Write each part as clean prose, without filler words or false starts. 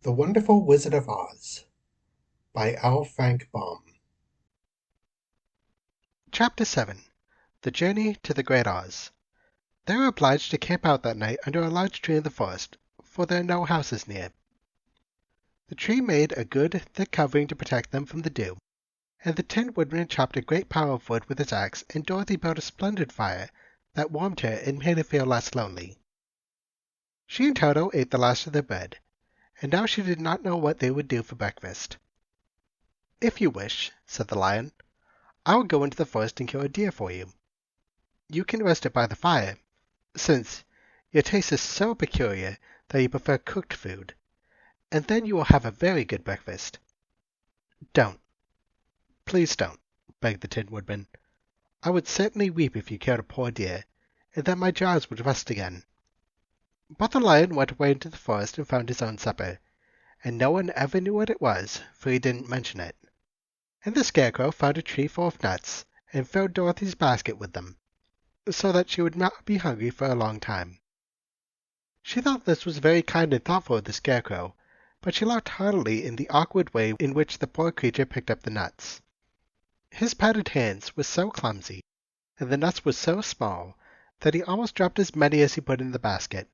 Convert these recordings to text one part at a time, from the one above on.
The Wonderful Wizard of Oz by L. Frank Baum. Chapter 7. The Journey to the Great Oz. They were obliged to camp out that night under a large tree in the forest, for there are no houses near. The tree made a good, thick covering to protect them from the dew, and the Tin Woodman chopped a great pile of wood with his axe, and Dorothy built a splendid fire that warmed her and made her feel less lonely. She and Toto ate the last of their bread, and now she did not know what they would do for breakfast. "If you wish," said the Lion, "I will go into the forest and kill a deer for you. You can roast it by the fire, since your taste is so peculiar that you prefer cooked food, and then you will have a very good breakfast." "Don't. Please don't," begged the Tin Woodman. "I would certainly weep if you killed a poor deer, and then my jaws would rust again." But the Lion went away into the forest and found his own supper, and no one ever knew what it was, for he didn't mention it. And the Scarecrow found a tree full of nuts, and filled Dorothy's basket with them, so that she would not be hungry for a long time. She thought this was very kind and thoughtful of the Scarecrow, but she laughed heartily in the awkward way in which the poor creature picked up the nuts. His padded hands were so clumsy, and the nuts were so small, that he almost dropped as many as he put in the basket.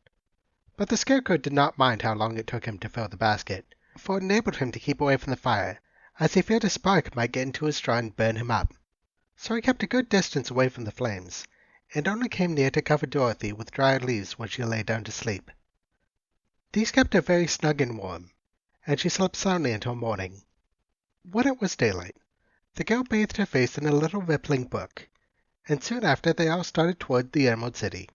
But the Scarecrow did not mind how long it took him to fill the basket, for it enabled him to keep away from the fire, as he feared a spark might get into his straw and burn him up. So he kept a good distance away from the flames, and only came near to cover Dorothy with dry leaves when she lay down to sleep. These kept her very snug and warm, and she slept soundly until morning. When it was daylight, the girl bathed her face in a little rippling brook, and soon after they all started toward the Emerald City.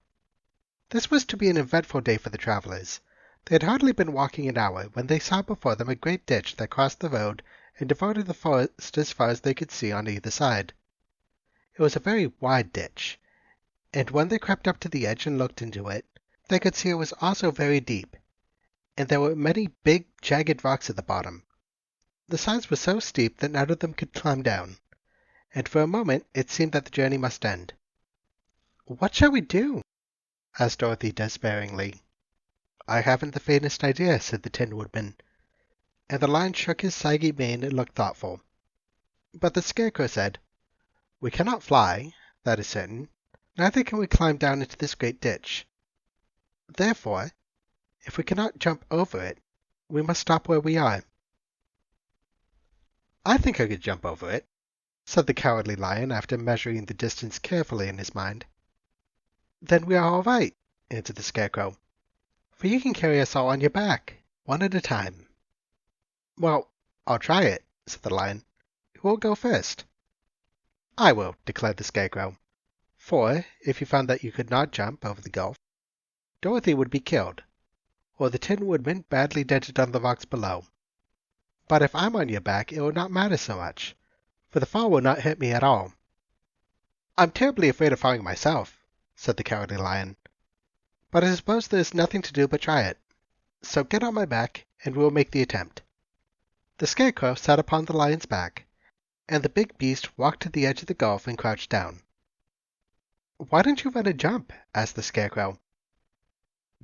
This was to be an eventful day for the travelers. They had hardly been walking an hour when they saw before them a great ditch that crossed the road and divided the forest as far as they could see on either side. It was a very wide ditch, and when they crept up to the edge and looked into it, they could see it was also very deep, and there were many big, jagged rocks at the bottom. The sides were so steep that none of them could climb down, and for a moment it seemed that the journey must end. "What shall we do?" asked Dorothy despairingly. "I haven't the faintest idea," said the Tin Woodman, and the Lion shook his saggy mane and looked thoughtful. But the Scarecrow said, "We cannot fly, that is certain, neither can we climb down into this great ditch. Therefore, if we cannot jump over it, we must stop where we are." "I think I could jump over it," said the Cowardly Lion after measuring the distance carefully in his mind. "Then we are all right," answered the Scarecrow, "for you can carry us all on your back, one at a time." "Well, I'll try it," said the Lion. "Who will go first?" "I will," declared the Scarecrow, "for if you found that you could not jump over the gulf, Dorothy would be killed, or the Tin Woodman badly dented on the rocks below. But if I'm on your back it will not matter so much, for the fall will not hurt me at all." "I'm terribly afraid of falling myself," said the Cowardly Lion, "but I suppose there is nothing to do but try it. So get on my back, and we will make the attempt." The Scarecrow sat upon the Lion's back, and the big beast walked to the edge of the gulf and crouched down. "Why don't you run and jump?" asked the Scarecrow.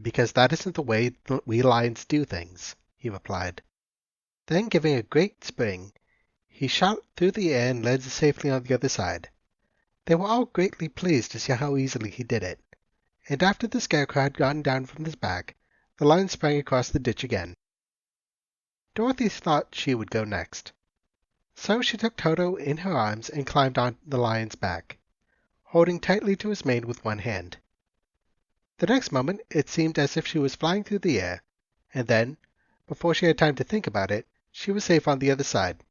"Because that isn't the way we lions do things," he replied. Then, giving a great spring, he shot through the air and landed safely on the other side. They were all greatly pleased to see how easily he did it, and after the Scarecrow had gone down from his back, the Lion sprang across the ditch again. Dorothy thought she would go next. So she took Toto in her arms and climbed on the Lion's back, holding tightly to his mane with one hand. The next moment it seemed as if she was flying through the air, and then, before she had time to think about it, she was safe on the other side.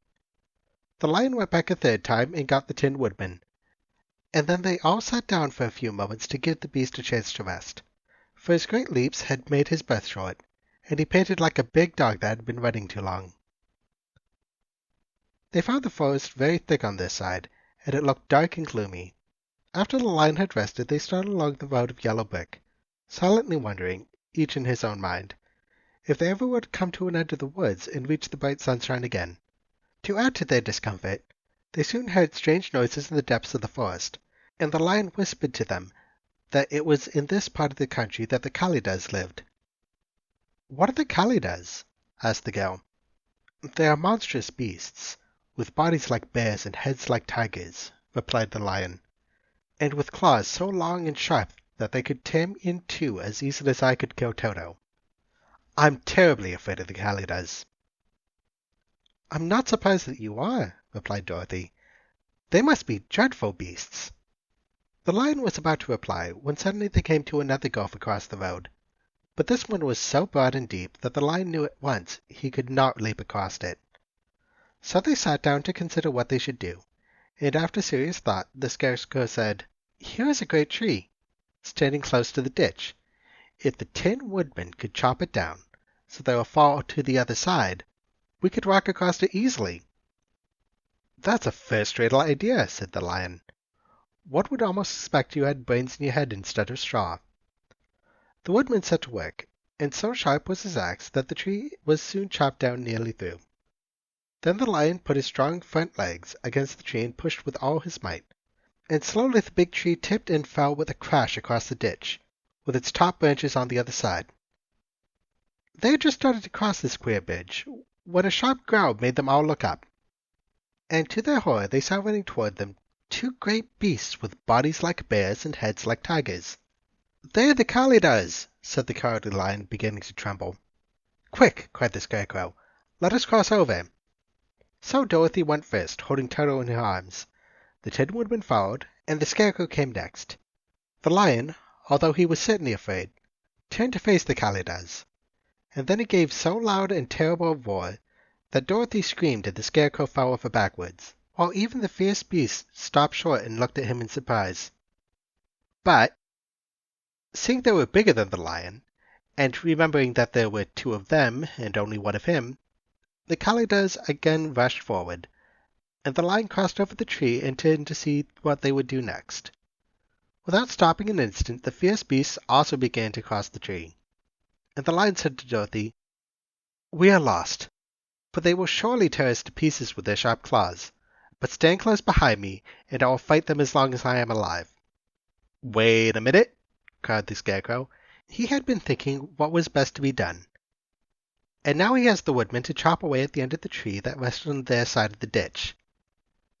The Lion went back a third time and got the Tin Woodman, and then they all sat down for a few moments to give the beast a chance to rest, for his great leaps had made his breath short, and he panted like a big dog that had been running too long. They found the forest very thick on this side, and it looked dark and gloomy. After the Lion had rested, they started along the road of yellow brick, silently wondering, each in his own mind, if they ever would come to an end of the woods and reach the bright sunshine again. To add to their discomfort, they soon heard strange noises in the depths of the forest, and the Lion whispered to them that it was in this part of the country that the Kalidahs lived. "What are the Kalidahs?" asked the girl. "They are monstrous beasts, with bodies like bears and heads like tigers," replied the lion, "and with claws so long and sharp that they could tear me in two as easily as I could kill Toto. I'm terribly afraid of the Kalidas." "I'm not surprised that you are," replied Dorothy. "They must be dreadful beasts." The lion was about to reply when suddenly they came to another gulf across the road, but this one was so broad and deep that the lion knew at once he could not leap across it. So they sat down to consider what they should do, and after serious thought the Scarecrow said, "Here is a great tree, standing close to the ditch. If the Tin Woodman could chop it down so that it will fall to the other side, we could walk across it easily." "That's a first-rate idea," said the lion. "One would almost suspect you had brains in your head instead of straw." The woodman set to work, and so sharp was his axe that the tree was soon chopped down nearly through. Then the lion put his strong front legs against the tree and pushed with all his might, and slowly the big tree tipped and fell with a crash across the ditch, with its top branches on the other side. They had just started to cross this queer bridge when a sharp growl made them all look up, and to their horror they saw running toward them two great beasts with bodies like bears and heads like tigers. "They're the Kalidas," said the Cowardly Lion, beginning to tremble. "Quick!" cried the Scarecrow. "Let us cross over." So Dorothy went first, holding Toto in her arms. The Tin Woodman followed, and the Scarecrow came next. The lion, although he was certainly afraid, turned to face the Kalidas, and then he gave so loud and terrible a roar that Dorothy screamed and the Scarecrow fell over backwards, while even the fierce beast stopped short and looked at him in surprise. But, seeing they were bigger than the lion, and remembering that there were two of them and only one of him, the Kalidas again rushed forward, and the lion crossed over the tree and turned to see what they would do next. Without stopping an instant, the fierce beasts also began to cross the tree, and the lion said to Dorothy, "We are lost, for they will surely tear us to pieces with their sharp claws. But stand close behind me, and I will fight them as long as I am alive." "Wait a minute!" cried the Scarecrow. He had been thinking what was best to be done, and now he asked the Woodman to chop away at the end of the tree that rested on their side of the ditch.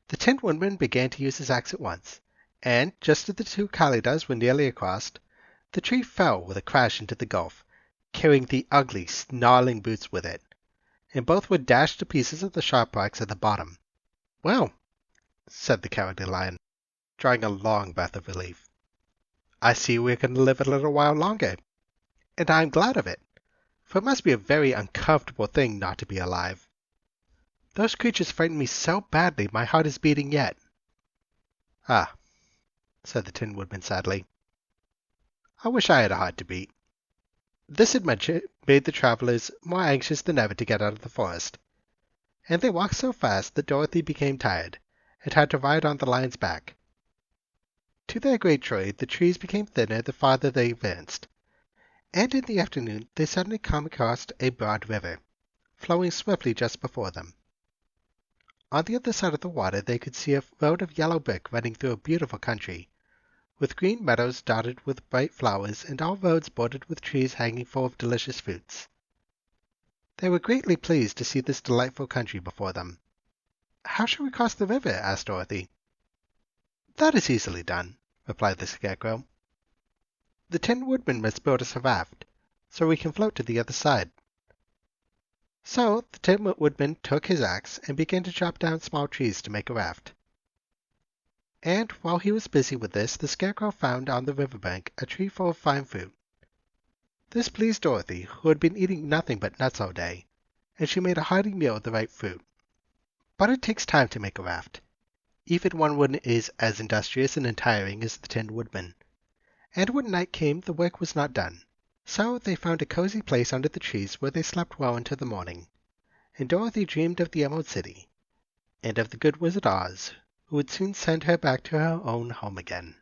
The Tin Woodman began to use his axe at once, and just as the two Kalidas were nearly across, the tree fell with a crash into the gulf, carrying the ugly, snarling boots with it, and both were dashed to pieces of the sharp rocks at the bottom. "Well," said the Cowardly Lion, drawing a long breath of relief, "I see we're going to live a little while longer, and I am glad of it, for it must be a very uncomfortable thing not to be alive. Those creatures frightened me so badly my heart is beating yet." "Ah," said the Tin Woodman sadly, "I wish I had a heart to beat." This adventure made the travelers more anxious than ever to get out of the forest, and they walked so fast that Dorothy became tired and had to ride on the lion's back. To their great joy, the trees became thinner the farther they advanced, and in the afternoon they suddenly came across a broad river, flowing swiftly just before them. On the other side of the water they could see a road of yellow brick running through a beautiful country, with green meadows dotted with bright flowers and all roads bordered with trees hanging full of delicious fruits. They were greatly pleased to see this delightful country before them. "How shall we cross the river?" asked Dorothy. "That is easily done," replied the Scarecrow. "The Tin Woodman must build us a raft, so we can float to the other side." So the Tin Woodman took his axe and began to chop down small trees to make a raft. And while he was busy with this, the Scarecrow found on the river bank a tree full of fine fruit. This pleased Dorothy, who had been eating nothing but nuts all day, and she made a hearty meal of the ripe fruit. But it takes time to make a raft, even when one is as industrious and untiring as the Tin Woodman, and when night came the work was not done. So they found a cozy place under the trees where they slept well until the morning, and Dorothy dreamed of the Emerald City, and of the good Wizard Oz, who would soon send her back to her own home again.